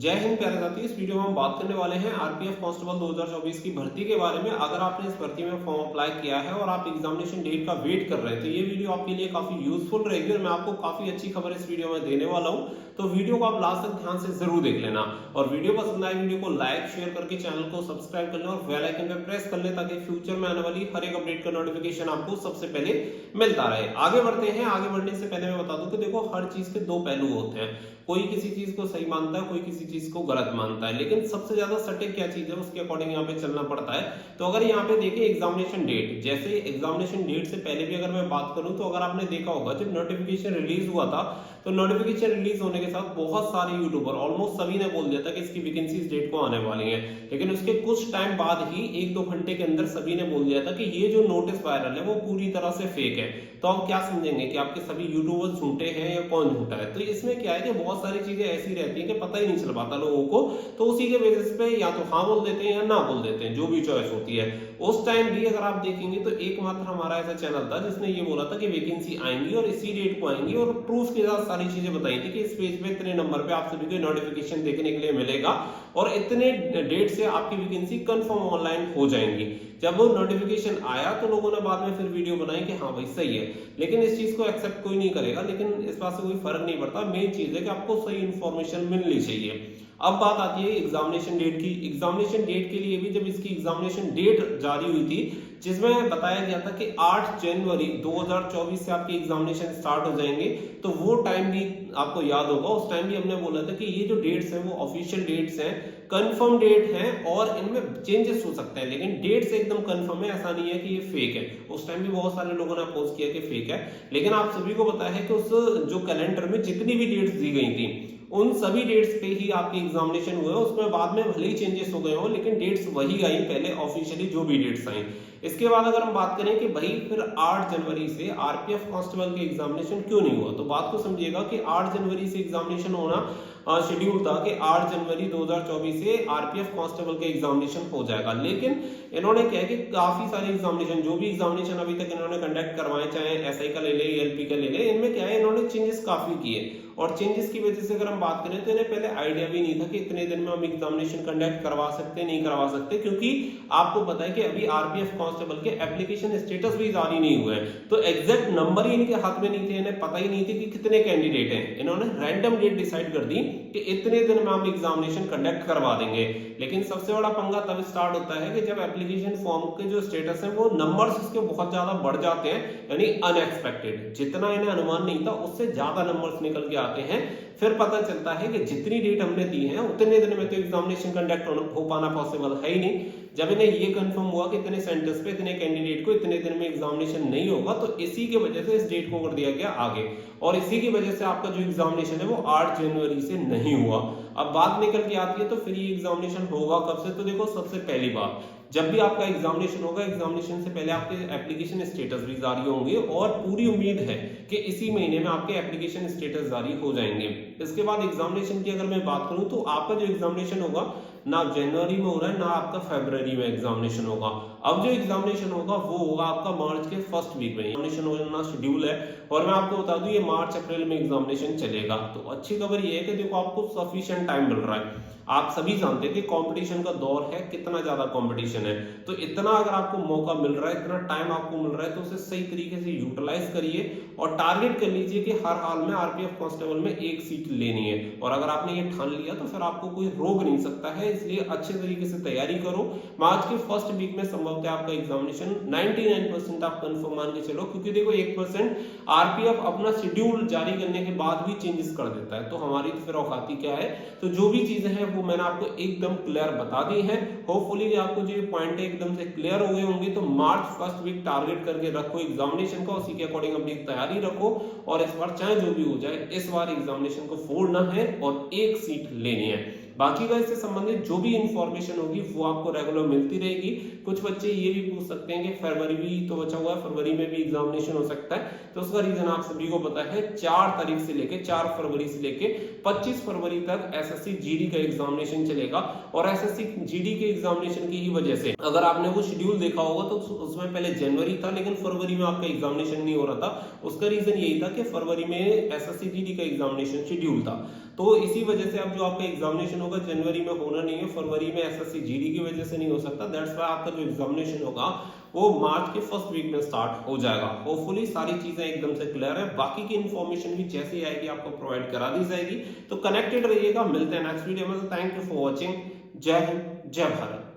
जय हिंद प्यारे साथी। इस वीडियो में हम बात करने वाले हैं आरपीएफ कांस्टेबल 2024 की भर्ती के बारे में। अगर आपने इस भर्ती में फॉर्म अप्लाई किया है और आप एग्जामिनेशन डेट का वेट कर रहे हैं तो ये वीडियो आपके लिए काफी यूजफुल रहेगी और मैं आपको काफी अच्छी खबर इस वीडियो में देने वाला हूं। तो वीडियो को आप लास्ट तक ध्यान से जरूर देख लेना और वीडियो पसंद आए वीडियो को लाइक शेयर करके चैनल को सब्सक्राइब कर लें और बेल आइकन पे प्रेस कर लें ताकि फ्यूचर में आने वाली हर एक अपडेट का नोटिफिकेशन आपको सबसे पहले मिलता रहे। आगे बढ़ते हैं। आगे बढ़ने से पहले मैं बता दूं कि देखो, हर चीज के दो पहलू होते हैं। कोई किसी चीज को सही मानता है, कोई किसी चीज को गलत मानता है, लेकिन सबसे ज्यादा सटीक क्या चीज है उसके अकॉर्डिंग यहाँ पे चलना पड़ता है। तो अगर यहाँ पे देखिए एग्जामिनेशन डेट, जैसे एग्जामिनेशन डेट से पहले भी अगर मैं बात करूं तो अगर आपने देखा होगा जब नोटिफिकेशन रिलीज हुआ था तो नोटिफिकेशन रिलीज होने के साथ बहुत सारे यूट्यूबर ऑलमोस्ट सभी ने बोल दिया था कि इसकी वैकेंसी इस डेट को आने वाली है। लेकिन उसके कुछ टाइम बाद ही 1-2 घंटे के अंदर सभी ने बोल दिया था कि ये जो नोटिस वायरल है वो पूरी तरह से फेक है। तो आप क्या समझेंगे कि आपके सभी यूट्यूबर झूठे हैं या कौन झूठा है? तो इसमें क्या है कि बहुत सारी चीजें ऐसी रहती हैं कि पता ही नहीं चल पाता लोगों को, तो उसी के बेसिस पे या तो हाँ बोल देते हैं या ना बोल देते हैं, जो भी चॉइस होती है। उस टाइम भी अगर आप देखेंगे तो एकमात्र हमारा ऐसा चैनल था जिसने ये बोला था कि वैकेंसी आएंगी और इसी डेट को आएंगी और प्रूफ के साथ सारी चीजें बताई थी कि इस पेज पे इतने नंबर पे आप सभी को नोटिफिकेशन देखने के लिए मिलेगा और इतने डेट से आपकी वैकेंसी कंफर्म ऑनलाइन हो जाएंगी। जब वो नोटिफिकेशन आया तो लोगों ने बाद में फिर वीडियो बनाई कि हाँ भाई सही है, लेकिन इस चीज को एक्सेप्ट कोई नहीं करेगा। लेकिन इस बात से कोई फर्क नहीं पड़ता, मेन चीज है कि आपको सही इंफॉर्मेशन मिलनी चाहिए। अब बात आती है एग्जामिनेशन डेट की। एग्जामिनेशन डेट के लिए भी जब इसकी एग्जामिनेशन डेट जारी हुई थी जिसमें बताया गया था कि 8 जनवरी 2024 से आपके एग्जामिनेशन स्टार्ट हो जाएंगे, तो वो टाइम भी आपको याद होगा। उस टाइम भी हमने बोला था कि ये जो डेट्स हैं वो ऑफिशियल डेट्स हैं, कंफर्म डेट हैं और इनमें चेंजेस हो सकते हैं, लेकिन डेट्स एकदम कंफर्म है, ऐसा नहीं है कि ये फेक है। उस टाइम भी बहुत सारे लोगों ने अपोज किया कि फेक है, लेकिन आप सभी को पता है कि उस जो कैलेंडर में जितनी भी डेट्स दी गई थी उन सभी डेट्स पे ही आपके एग्जामिनेशन हुए। उसमें बाद में भले ही चेंजेस हो गए हो लेकिन डेट्स वही आई पहले ऑफिशियली जो भी डेट्स आई। इसके बाद अगर हम बात करें कि भाई फिर 8 जनवरी से आरपीएफ कांस्टेबल के एग्जामिनेशन क्यों नहीं हुआ, तो बात को समझिएगा कि 8 जनवरी से एग्जामिनेशन होना शेड्यूल था कि 8 जनवरी 2024 से आरपीएफ कांस्टेबल के एग्जामिनेशन हो जाएगा। लेकिन इन्होंने क्या कि काफी सारे एग्जामिनेशन, जो भी एग्जामिनेशन अभी तक इन्होंने कंडक्ट करवाए, चाहे एसआई का ले ले, एलपी का ले ले, इनमें क्या है इन्होंने चेंजेस काफी किए और चेंजेस की वजह से अगर हम बात करें तो इन्हें पहले आइडिया भी नहीं था कि इतने दिन में हम एग्जामिनेशन कंडक्ट करवा सकते नहीं करवा सकते, क्योंकि आपको पता है कि अभी आरपीएफ कांस्टेबल के एप्लीकेशन स्टेटस भी जारी नहीं हुए हैं, तो एग्जैक्ट नंबर ही इनके हाथ में नहीं थे, इन्हें पता ही नहीं थी कि कितने कैंडिडेट हैं। इन्होंने रैंडम डेट डिसाइड कर दी कि इतने दिन में हम एग्जामिनेशन कंडक्ट करवा देंगे। लेकिन सबसे बड़ा पंगा तब स्टार्ट होता है कि जब एप्लीकेशन फॉर्म के जो स्टेटस है वो नंबर्स उसके बहुत ज्यादा बढ़ जाते हैं, यानी अनएक्सपेक्टेड, जितना इन्हें अनुमान नहीं था उससे ज्यादा नंबर्स निकल के आते हैं। फिर पता चलता है कि जितनी डेट हमने दी है उतने दिन में तो एग्जामिनेशन कंडक्ट हो पाना पॉसिबल है ही नहीं। जब इन्हें ये कंफर्म हुआ कि इतने सेंटर्स पे इतने कैंडिडेट को इतने दिन में एग्जामिनेशन नहीं होगा, तो इसी की वजह से इस डेट को कर दिया गया आगे और इसी की वजह से आपका जो एग्जामिनेशन है वो 8 जनवरी से नहीं हुआ। अब बात निकल के आती है तो फिर ये एग्जामिनेशन होगा कब से, तो देखो सबसे पहली बात, जब भी आपका एग्जामिनेशन होगा एग्जामिनेशन से पहले आपके एप्लीकेशन स्टेटस भी जारी होंगे और पूरी उम्मीद है कि इसी महीने में आपके एप्लीकेशन स्टेटस जारी हो जाएंगे। इसके बाद एग्जामिनेशन की अगर मैं बात करूं तो आपका जो एग्जामिनेशन होगा ना जनवरी में हो रहा है ना आपका फरवरी में एग्जामिनेशन होगा। अब जो एग्जामिनेशन होगा वो होगा आपका मार्च के फर्स्ट वीक में एग्जामिनेशन होना शेड्यूल है और मैं आपको बता दूं ये मार्च अप्रैल में एग्जामिनेशन चलेगा। तो अच्छी खबर ये है कि देखो आपको सफिशिएंट टाइम मिल रहा है। आप सभी जानते हैं कि कंपटीशन का दौर है, कितना ज्यादा कंपटीशन है, तो इतना अगर आपको मौका मिल रहा है, इतना टाइम आपको मिल रहा है तो उसे सही तरीके से यूटिलाइज करिए और टारगेट कर लीजिए कि हर हाल में आरपीएफ कांस्टेबल में 1 सीट लेनी है। और अगर आपने ये ठान लिया तो फिर आपको कोई रोक नहीं सकता है, इसलिए अच्छे तरीके से तैयारी करो। मार्च के फर्स्ट वीक में संभवतः आपका एग्जामिनेशन 99% आप कंफर्म मान के चलो, क्योंकि देखो 1% आरपीएफ अपना शेड्यूल जारी करने के बाद भी चेंजेस कर देता है, तो हमारी तो फिर औकाती क्या है। तो जो भी चीजें हैं वो मैंने आपको एकदम क्लियर बता दी है। होपफुली आपको जो पॉइंट है एकदम से क्लियर हो गए होंगे। तो मार्च फर्स्ट वीक टारगेट करके रखो एग्जामिनेशन का, उसी के अकॉर्डिंग अपनी तैयारी रखो और इस बार चाहे जो भी हो जाए इस बार एग्जामिनेशन को फोड़ना है और 1 सीट लेनी है। बाकी का इससे संबंधित जो भी इंफॉर्मेशन होगी वो आपको रेगुलर मिलती रहेगी। कुछ बच्चे ये भी पूछ सकते हैं कि फरवरी भी तो बचा हुआ है, फरवरी में भी एग्जामिनेशन हो सकता है, तो उसका रीजन आप सभी को पता है। 4 तारीख से लेके 4 फरवरी से लेके 25 फरवरी तक एसएससी जीडी का एग्जामिनेशन चलेगा और एसएससी जीडी के एग्जामिनेशन की ही वजह से अगर आपने वो शेड्यूल देखा होगा तो उसमें पहले जनवरी था लेकिन फरवरी में आपका एग्जामिनेशन नहीं हो रहा था। उसका रीजन यही था कि फरवरी में एसएससी जीडी का एग्जामिनेशन शेड्यूल था। तो इसी वजह से अब जो आपका एग्जामिनेशन होगा जनवरी में होना नहीं है, फरवरी में एसएससी जीडी की वजह से नहीं हो सकता। दैट्स व्हाई आपका जो एग्जामिनेशन होगा वो मार्च के फर्स्ट वीक में स्टार्ट हो जाएगा। होपफुली सारी चीजें एकदम से क्लियर है, बाकी की इन्फॉर्मेशन भी जैसे आएगी आपको प्रोवाइड करा दी जाएगी। तो कनेक्टेड रहिएगा, मिलते हैं नेक्स्ट वीडियो में। Thank you for watching. जय हिंद, जय भारत।